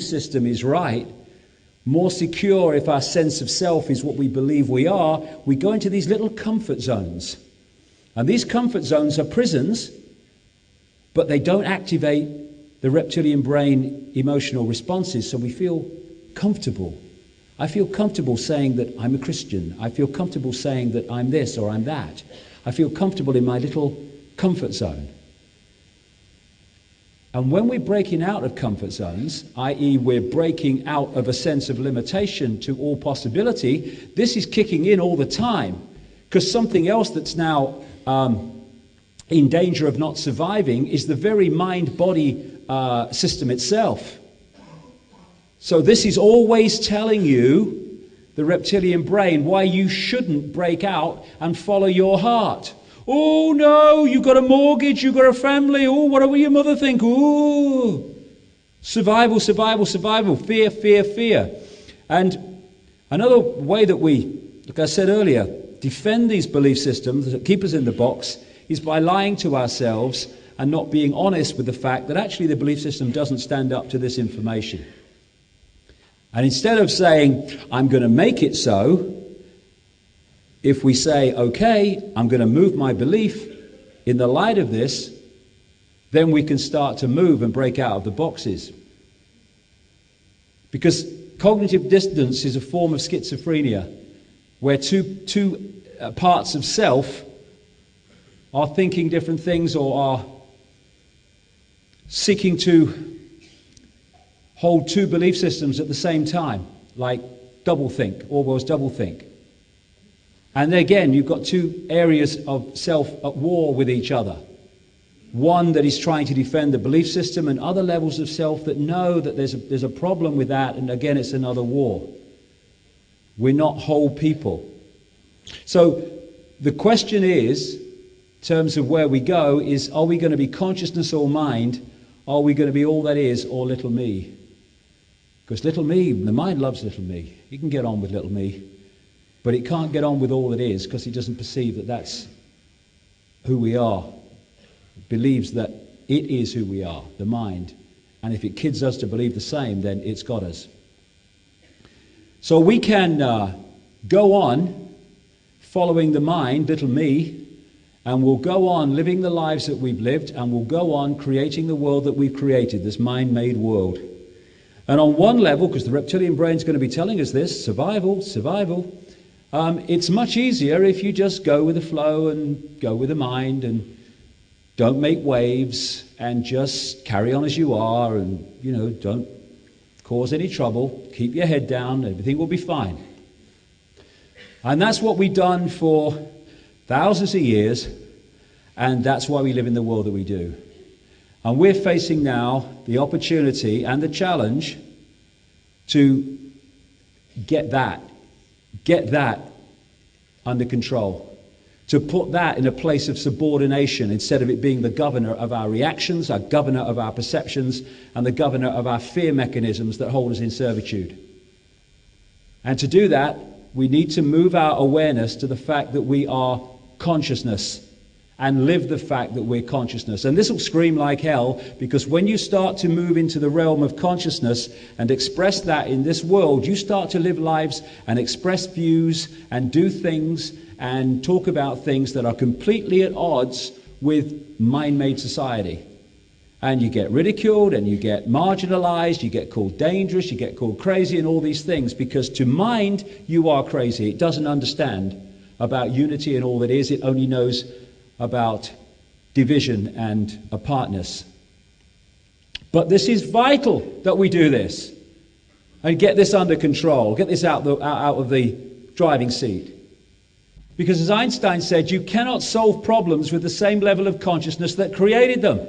system is right, more secure if our sense of self is what we believe we are, we go into these little comfort zones. And these comfort zones are prisons, but they don't activate the reptilian brain emotional responses, so we feel comfortable. I feel comfortable saying that I'm a Christian. I feel comfortable saying that I'm this or I'm that. I feel comfortable in my little comfort zone. And when we're breaking out of comfort zones, i.e. we're breaking out of a sense of limitation to all possibility, this is kicking in all the time. Because something else that's now in danger of not surviving is the very mind-body system itself. So this is always telling you, the reptilian brain, why you shouldn't break out and follow your heart. Oh no, you've got a mortgage, you've got a family, oh, what will your mother think? Oh, survival, survival, survival, fear, fear, fear. And another way that we, like I said earlier, defend these belief systems that keep us in the box is by lying to ourselves and not being honest with the fact that actually the belief system doesn't stand up to this information. And instead of saying, I'm going to make it so, if we say, okay, I'm going to move my belief in the light of this, then we can start to move and break out of the boxes. Because cognitive dissonance is a form of schizophrenia, where two parts of self are thinking different things or are seeking to hold two belief systems at the same time, like doublethink, Orwell's doublethink. And again, you've got two areas of self at war with each other. One that is trying to defend the belief system, and other levels of self that know that there's a problem with that, and again, it's another war. We're not whole people. So the question is, in terms of where we go, is are we going to be consciousness or mind? Are we going to be all that is or little me? Because little me, the mind loves little me. You can get on with little me. But it can't get on with all it is because it doesn't perceive that that's who we are. It believes that it is who we are, the mind. And if it kids us to believe the same, then it's got us. So we can go on following the mind, little me, and we'll go on living the lives that we've lived, and we'll go on creating the world that we've created, this mind-made world. And on one level, because the reptilian brain's going to be telling us this, survival, survival, it's much easier if you just go with the flow and go with the mind and don't make waves and just carry on as you are and, don't cause any trouble, keep your head down, everything will be fine. And that's what we've done for thousands of years, and that's why we live in the world that we do. And we're facing now the opportunity and the challenge to get that under control, to put that in a place of subordination instead of it being the governor of our reactions, our governor of our perceptions, and the governor of our fear mechanisms that hold us in servitude. And to do that, we need to move our awareness to the fact that we are consciousness and live the fact that we're consciousness. And this will scream like hell, because when you start to move into the realm of consciousness and express that in this world, you start to live lives and express views and do things and talk about things that are completely at odds with mind-made society. And you get ridiculed and you get marginalized, you get called dangerous, you get called crazy and all these things, because to mind, you are crazy. It doesn't understand about unity and all that is. It only knows about division and apartness. But this is vital that we do this and get this under control, get this out of the driving seat. Because as Einstein said, you cannot solve problems with the same level of consciousness that created them.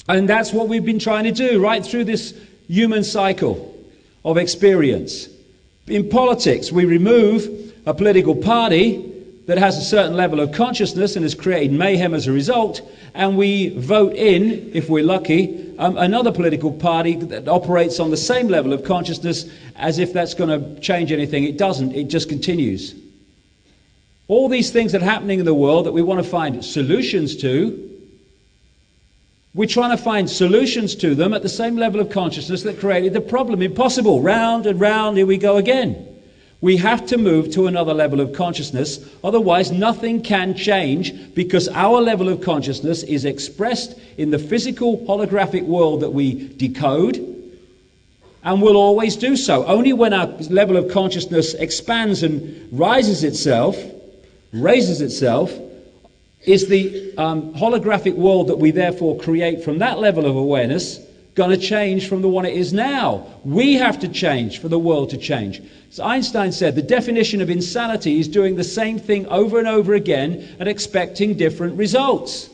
And that's what we've been trying to do right through this human cycle of experience. In politics, we remove a political party that has a certain level of consciousness and has created mayhem as a result, and we vote in, if we're lucky, another political party that operates on the same level of consciousness, as if that's going to change anything. It doesn't. It just continues. All these things that are happening in the world that we want to find solutions to, We're trying to find solutions to them at the same level of consciousness that created the problem. Impossible. Round and round, here we go again. We have to move to another level of consciousness, otherwise nothing can change, because our level of consciousness is expressed in the physical holographic world that we decode, and will always do so. Only when our level of consciousness expands and raises itself, is the holographic world that we therefore create from that level of awareness going to change from the one it is now. We have to change for the world to change. So Einstein said the definition of insanity is doing the same thing over and over again and expecting different results.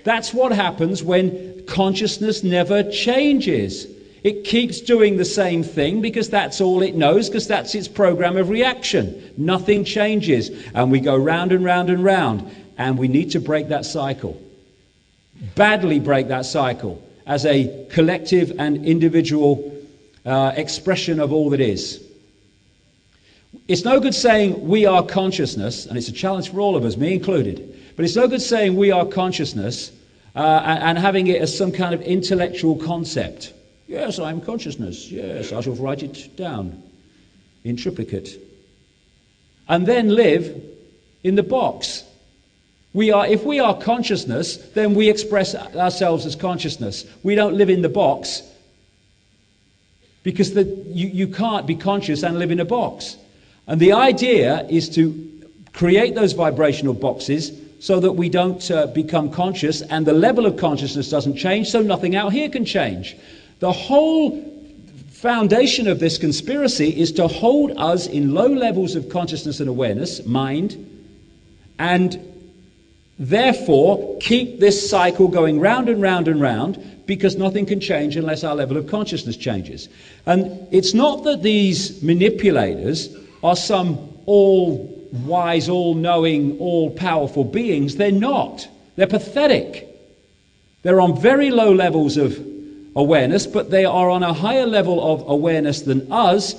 That's what happens when consciousness never changes. It keeps doing the same thing because that's all it knows, because that's its program of reaction. Nothing changes. And we go round and round and round. And we need to break that cycle. Badly break that cycle as a collective and individual expression of all that is. It's no good saying we are consciousness, and it's a challenge for all of us, me included, but it's no good saying we are consciousness and having it as some kind of intellectual concept. Yes, I'm consciousness. Yes, I shall write it down in triplicate. And then live in the box. If we are consciousness, then we express ourselves as consciousness. We don't live in the box, because you can't be conscious and live in a box. And the idea is to create those vibrational boxes so that we don't become conscious, and the level of consciousness doesn't change, so nothing out here can change. The whole foundation of this conspiracy is to hold us in low levels of consciousness and awareness, mind, and therefore keep this cycle going round and round and round, because nothing can change unless our level of consciousness changes. And it's not that these manipulators are some all-wise, all-knowing, all-powerful beings. They're not. They're pathetic. They're on very low levels of awareness, but they are on a higher level of awareness than us,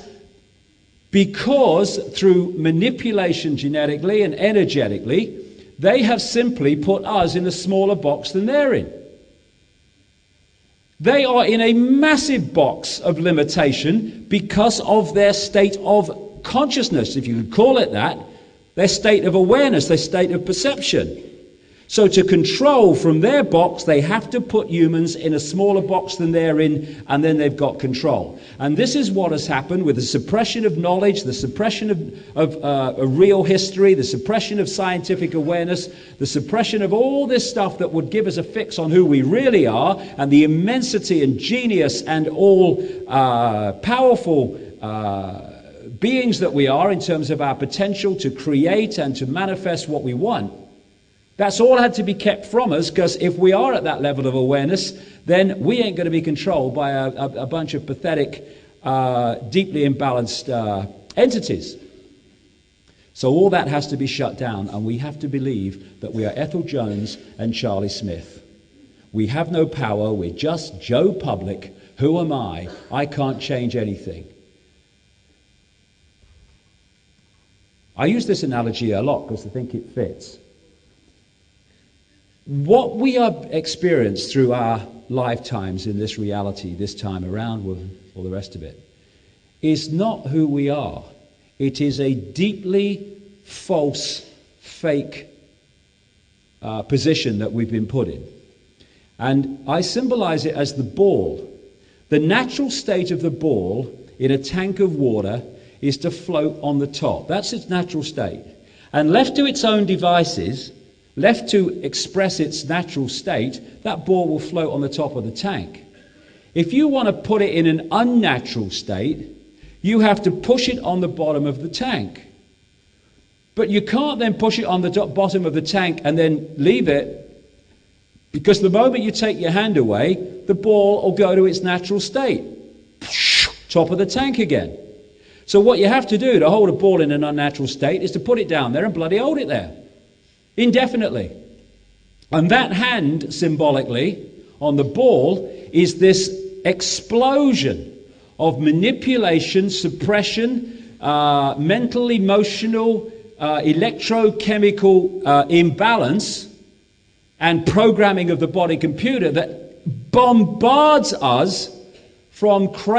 because through manipulation genetically and energetically, they have simply put us in a smaller box than they're in. They are in a massive box of limitation because of their state of consciousness, if you could call it that, their state of awareness, their state of perception. So to control from their box, they have to put humans in a smaller box than they're in, and then they've got control. And this is what has happened with the suppression of knowledge, the suppression of a real history, the suppression of scientific awareness, the suppression of all this stuff that would give us a fix on who we really are, and the immensity and genius and all powerful beings that we are in terms of our potential to create and to manifest what we want. That's all had to be kept from us, because if we are at that level of awareness, then we ain't going to be controlled by a bunch of pathetic, deeply imbalanced entities. So all that has to be shut down, and we have to believe that we are Ethel Jones and Charlie Smith. We have no power, we're just Joe Public. Who am I? I can't change anything. I use this analogy a lot because I think it fits. What we have experienced through our lifetimes in this reality, this time around, with all the rest of it, is not who we are. It is a deeply false, fake position that we've been put in. And I symbolize it as the ball. The natural state of the ball in a tank of water is to float on the top. That's its natural state. And left to its own devices, left to express its natural state, that ball will float on the top of the tank. If you want to put it in an unnatural state, you have to push it on the bottom of the tank. But you can't then push it on the bottom of the tank and then leave it, because the moment you take your hand away, the ball will go to its natural state. Top of the tank again. So what you have to do to hold a ball in an unnatural state is to put it down there and bloody hold it there. Indefinitely. And that hand, symbolically, on the ball, is this explosion of manipulation, suppression, mental, emotional, electrochemical imbalance, and programming of the body computer that bombards us from craving